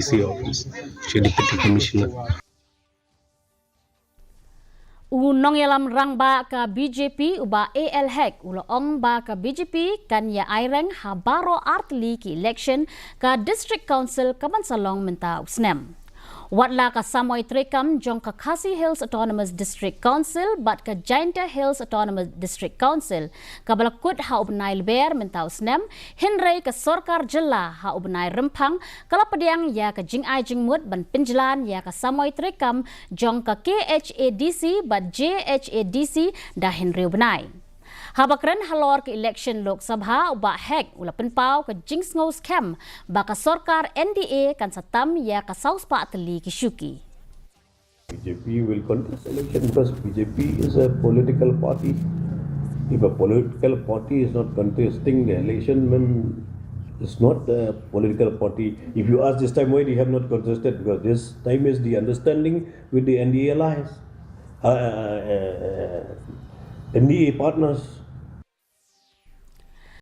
KHASI office, she deputy commissioner. Unong yalam rang ba ka BJP uba AL hek ulo ong ba ka BJP kan ya Aireng ha Baroh Artylli ki election ka district council kabansalong menta usnem. Watla ka Samoy Trekam jong ka KHASI Hills Autonomous District Council bat ka Jainta Hills Autonomous District Council ka balakut ha ubnai leber menta usnem Henry ka Sorkar Jilla ha ubnai rempang kalapadiang ya ka jingai jingmut ban pinjalan ya ka Samoy Trekam jong ka KHADC bat JHADC da Henry ubnai. Habakran halor ke election Lok Sabha uba hek ula penpau ke jings ngos kem baka sorkar NDA kan satam ya ka saus pa Artylli ki syuki. BJP will contest election because BJP is a political party. If a political party is not contesting the election, then it's not a political party. If you ask this time why they have not contested, because this time is the understanding with the NDA alliance. NDA partners